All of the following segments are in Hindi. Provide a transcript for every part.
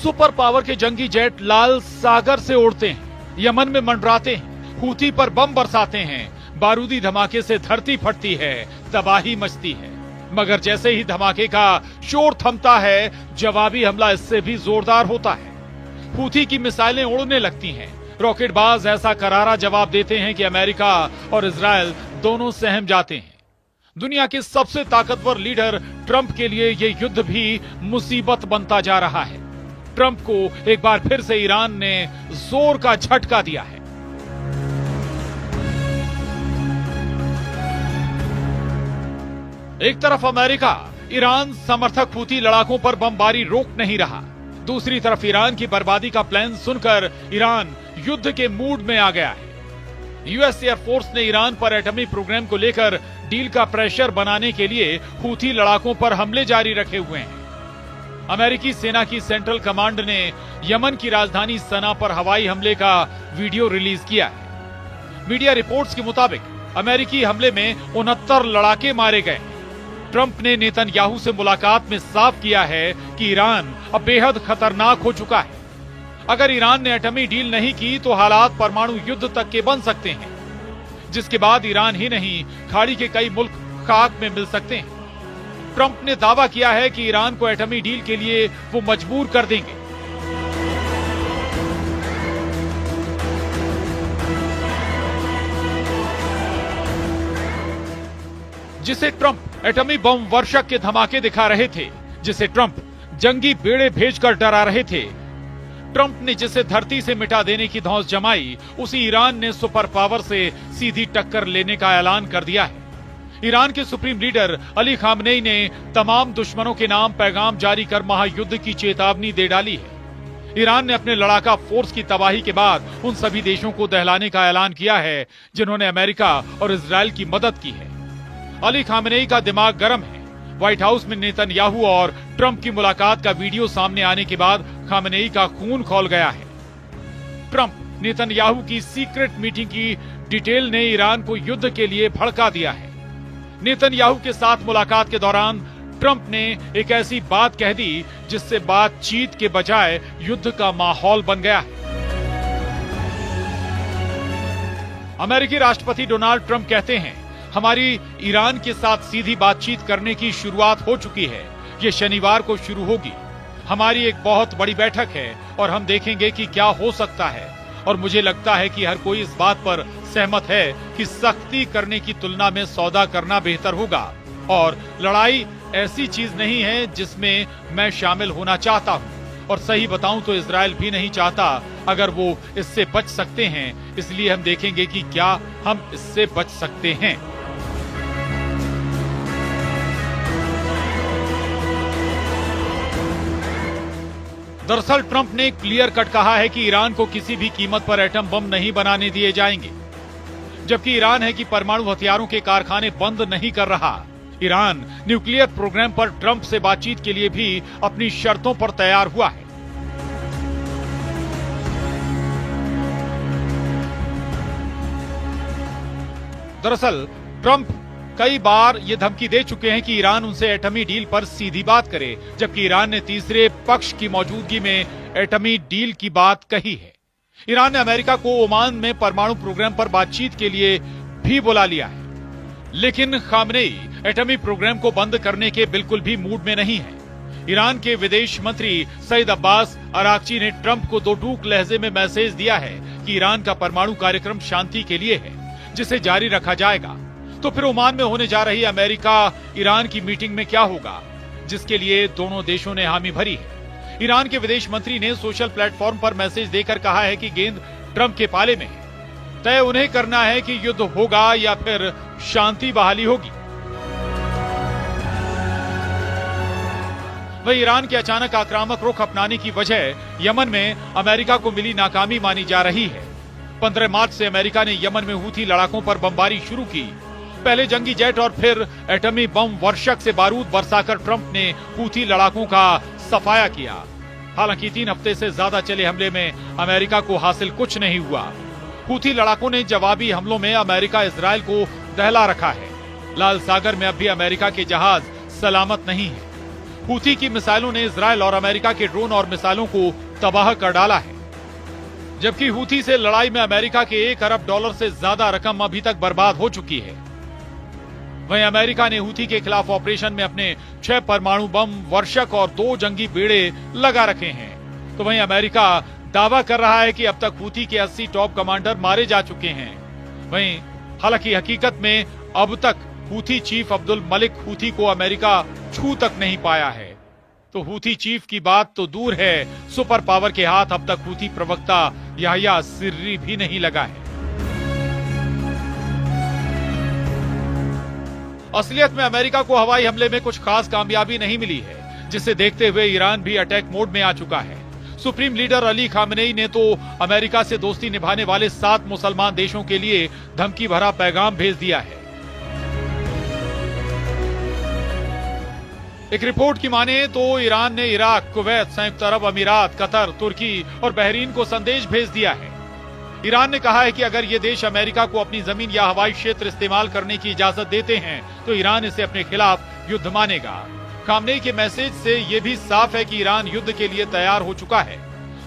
सुपर पावर के जंगी जेट लाल सागर से उड़ते हैं, यमन में मंडराते हैं, हूथी पर बम बरसाते हैं, बारूदी धमाके से धरती फटती है, तबाही मचती है। मगर जैसे ही धमाके का शोर थमता है, जवाबी हमला इससे भी जोरदार होता है। हूथी की मिसाइलें उड़ने लगती हैं। रॉकेटबाज ऐसा करारा जवाब देते हैं कि अमेरिका और इजराइल दोनों सहम जाते हैं। दुनिया के सबसे ताकतवर लीडर ट्रंप के लिए यह युद्ध भी मुसीबत बनता जा रहा है। ट्रंप को एक बार फिर से ईरान ने जोर का झटका दिया है। एक तरफ अमेरिका ईरान समर्थक हूथी लड़ाकों पर बमबारी रोक नहीं रहा, दूसरी तरफ ईरान की बर्बादी का प्लान सुनकर ईरान युद्ध के मूड में आ गया है। यूएस एयरफोर्स ने ईरान पर एटमी प्रोग्राम को लेकर डील का प्रेशर बनाने के लिए हूथी लड़ाकों पर हमले जारी रखे हुए हैं। अमेरिकी सेना की सेंट्रल कमांड ने यमन की राजधानी सना पर हवाई हमले का वीडियो रिलीज किया है। मीडिया रिपोर्ट्स के मुताबिक अमेरिकी हमले में 69 लड़ाके मारे गए। ट्रंप ने नेतन्याहू से मुलाकात में साफ किया है कि ईरान अब बेहद खतरनाक हो चुका है। अगर ईरान ने एटमी डील नहीं की तो हालात परमाणु युद्ध तक के बन सकते हैं, जिसके बाद ईरान ही नहीं खाड़ी के कई मुल्क खाक में मिल सकते हैं। ट्रंप ने दावा किया है कि ईरान को एटमी डील के लिए वो मजबूर कर देंगे। जिसे ट्रंप एटमी बम वर्षक के धमाके दिखा रहे थे, जिसे ट्रंप जंगी बेड़े भेजकर डरा रहे थे, ट्रंप ने जिसे धरती से मिटा देने की धौंस जमाई, उसी ईरान ने सुपर पावर से सीधी टक्कर लेने का ऐलान कर दिया है। ईरान के सुप्रीम लीडर अली खामनेई ने तमाम दुश्मनों के नाम पैगाम जारी कर महायुद्ध की चेतावनी दे डाली है। ईरान ने अपने लड़ाका फोर्स की तबाही के बाद उन सभी देशों को दहलाने का ऐलान किया है जिन्होंने अमेरिका और इजराइल की मदद की है। अली खामनेई का दिमाग गर्म है। व्हाइट हाउस में नेतन्याहू और ट्रंप की मुलाकात का वीडियो सामने आने के बाद खामनेई का खून खौल गया है। ट्रंप नेतन्याहू की सीक्रेट मीटिंग की डिटेल ने ईरान को युद्ध के लिए भड़का दिया है। नेतन्याहू के साथ मुलाकात के दौरान ट्रंप ने एक ऐसी बात कह दी जिससे बातचीत के बजाय युद्ध का माहौल बन गया है। अमेरिकी राष्ट्रपति डोनाल्ड ट्रंप कहते हैं, हमारी ईरान के साथ सीधी बातचीत करने की शुरुआत हो चुकी है। ये शनिवार को शुरू होगी। हमारी एक बहुत बड़ी बैठक है और हम देखेंगे कि क्या हो सकता है। और मुझे लगता है कि हर कोई इस बात पर सहमत है कि सख्ती करने की तुलना में सौदा करना बेहतर होगा। और लड़ाई ऐसी चीज नहीं है जिसमें मैं शामिल होना चाहता हूं। और सही बताऊं तो इजराइल भी नहीं चाहता अगर वो इससे बच सकते हैं। इसलिए हम देखेंगे कि क्या हम इससे बच सकते हैं। दरअसल ट्रंप ने क्लियर कट कहा है कि ईरान को किसी भी कीमत पर एटम बम नहीं बनाने दिए जाएंगे, जबकि ईरान है कि परमाणु हथियारों के कारखाने बंद नहीं कर रहा। ईरान न्यूक्लियर प्रोग्राम पर ट्रंप से बातचीत के लिए भी अपनी शर्तों पर तैयार हुआ है। दरअसल ट्रंप कई बार ये धमकी दे चुके हैं कि ईरान उनसे एटमी डील पर सीधी बात करे, जबकि ईरान ने तीसरे पक्ष की मौजूदगी में एटमी डील की बात कही है। ईरान ने अमेरिका को ओमान में परमाणु प्रोग्राम पर बातचीत के लिए भी बुला लिया है, लेकिन खामनेई एटमी प्रोग्राम को बंद करने के बिल्कुल भी मूड में नहीं है। ईरान के विदेश मंत्री सईद अब्बास अरागची ने ट्रंप को दो टूक लहजे में मैसेज दिया है कि ईरान का परमाणु कार्यक्रम शांति के लिए है, जिसे जारी रखा जाएगा। तो फिर ओमान में होने जा रही अमेरिका ईरान की मीटिंग में क्या होगा, जिसके लिए दोनों देशों ने हामी भरी है। ईरान के विदेश मंत्री ने सोशल प्लेटफॉर्म पर मैसेज देकर कहा है कि गेंद ट्रंप के पाले में है। तय उन्हें करना है कि युद्ध होगा या फिर शांति बहाली होगी। वह ईरान के अचानक आक्रामक रुख अपनाने की वजह यमन में अमेरिका को मिली नाकामी मानी जा रही है। 15 मार्च से अमेरिका ने यमन में हूथी लड़ाकों पर बमबारी शुरू की। पहले जंगी जेट और फिर एटमी बम वर्षक से बारूद बरसाकर ट्रंप ने हूथी लड़ाकों का सफाया किया। हालांकि 3 हफ्ते से ज्यादा चले हमले में अमेरिका को हासिल कुछ नहीं हुआ। हूथी लड़ाकों ने जवाबी हमलों में अमेरिका इजराइल को दहला रखा है। लाल सागर में अब भी अमेरिका के जहाज सलामत नहीं है। हूथी की मिसाइलों ने इजरायल और अमेरिका के ड्रोन और मिसाइलों को तबाह कर डाला है, जबकि हूथी से लड़ाई में अमेरिका के $1 अरब से ज्यादा रकम अभी तक बर्बाद हो चुकी है। वहीं अमेरिका ने हूथी के खिलाफ ऑपरेशन में अपने 6 परमाणु बम, वर्षक और 2 जंगी बेड़े लगा रखे हैं। तो वहीं अमेरिका दावा कर रहा है कि अब तक हूथी के 80 टॉप कमांडर मारे जा चुके हैं। वहीं हालांकि हकीकत में अब तक Houthi chief Abdul Malik Houthi को अमेरिका छू तक नहीं पाया है। तो हूथी चीफ की बात तो दूर है, सुपर पावर के हाथ अब तक हूथी प्रवक्ता याह्या सिर्री भी नहीं लगा है। असलियत में अमेरिका को हवाई हमले में कुछ खास कामयाबी नहीं मिली है, जिसे देखते हुए ईरान भी अटैक मोड में आ चुका है। सुप्रीम लीडर अली खामेनेई ने तो अमेरिका से दोस्ती निभाने वाले 7 मुसलमान देशों के लिए धमकी भरा पैगाम भेज दिया है। एक रिपोर्ट की माने तो ईरान ने इराक, कुवैत, संयुक्त अरब अमीरात, कतर, तुर्की और बहरीन को संदेश भेज दिया है। ईरान ने कहा है कि अगर ये देश अमेरिका को अपनी जमीन या हवाई क्षेत्र इस्तेमाल करने की इजाजत देते हैं तो ईरान इसे अपने खिलाफ युद्ध मानेगा। खामनेई के मैसेज से यह भी साफ है कि ईरान युद्ध के लिए तैयार हो चुका है।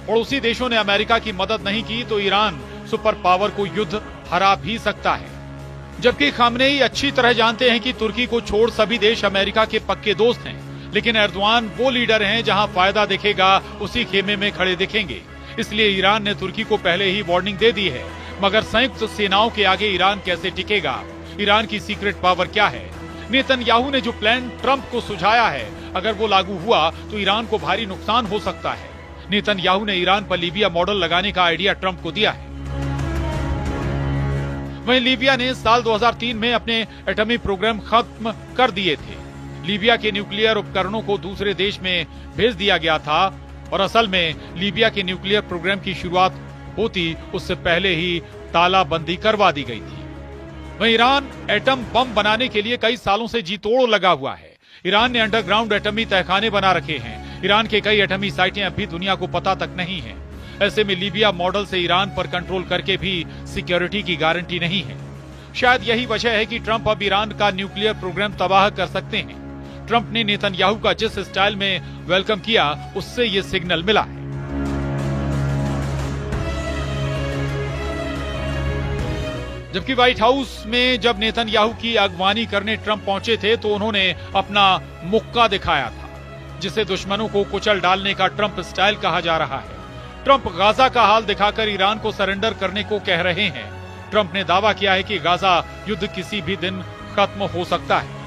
पड़ोसी देशों ने अमेरिका की मदद नहीं की तो ईरान सुपर पावर को युद्ध हरा भी सकता है। जबकि खामनेई अच्छी तरह जानते हैं कि तुर्की को छोड़ सभी देश अमेरिका के पक्के दोस्त हैं, लेकिन एर्दोआन वो लीडर हैं जहां फायदा दिखेगा उसी खेमे में खड़े दिखेंगे। इसलिए ईरान ने तुर्की को पहले ही वार्निंग दे दी है। मगर संयुक्त सेनाओं के आगे ईरान कैसे टिकेगा? ईरान की सीक्रेट पावर क्या है? नेतन्याहू ने जो प्लान ट्रंप को सुझाया है, अगर वो लागू हुआ तो ईरान को भारी नुकसान हो सकता है। नेतन्याहू ने ईरान पर लीबिया मॉडल लगाने का आइडिया ट्रंप को दिया है। वहीं लीबिया ने साल 2003 में अपने एटमी प्रोग्राम खत्म कर दिए थे। लीबिया के न्यूक्लियर उपकरणों को दूसरे देश में भेज दिया गया था और असल में लीबिया के न्यूक्लियर प्रोग्राम की शुरुआत होती उससे पहले ही तालाबंदी करवा दी गई थी। वहीं ईरान एटम बम बनाने के लिए कई सालों से जी तोड़ लगा हुआ है। ईरान ने अंडरग्राउंड एटमी तहखाने बना रखे हैं। ईरान के कई एटमी साइटें अभी दुनिया को पता तक नहीं है। ऐसे में लीबिया मॉडल से ईरान पर कंट्रोल करके भी सिक्योरिटी की गारंटी नहीं है। शायद यही वजह है कि ट्रंप अब ईरान का न्यूक्लियर प्रोग्राम तबाह कर सकते हैं। ट्रंप ने नेतन्याहू का जिस स्टाइल में वेलकम किया, उससे ये सिग्नल मिला है। जबकि व्हाइट हाउस में जब नेतन्याहू की अगवानी करने ट्रंप पहुंचे थे तो उन्होंने अपना मुक्का दिखाया था, जिसे दुश्मनों को कुचल डालने का ट्रंप स्टाइल कहा जा रहा है। ट्रंप गाजा का हाल दिखाकर ईरान को सरेंडर करने को कह रहे हैं। ट्रंप ने दावा किया है कि गाजा युद्ध किसी भी दिन खत्म हो सकता है।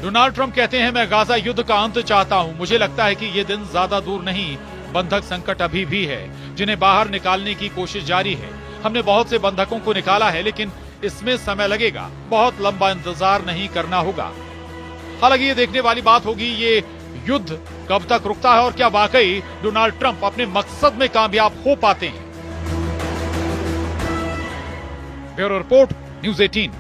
डोनाल्ड ट्रंप कहते हैं, मैं गाजा युद्ध का अंत चाहता हूं। मुझे लगता है कि ये दिन ज्यादा दूर नहीं। बंधक संकट अभी भी है, जिन्हें बाहर निकालने की कोशिश जारी है। हमने बहुत से बंधकों को निकाला है, लेकिन इसमें समय लगेगा। बहुत लंबा इंतजार नहीं करना होगा। हालांकि ये देखने वाली बात होगी ये युद्ध कब तक रुकता है और क्या वाकई डोनाल्ड ट्रंप अपने मकसद में कामयाब हो पाते हैं। Bureau report, news 18।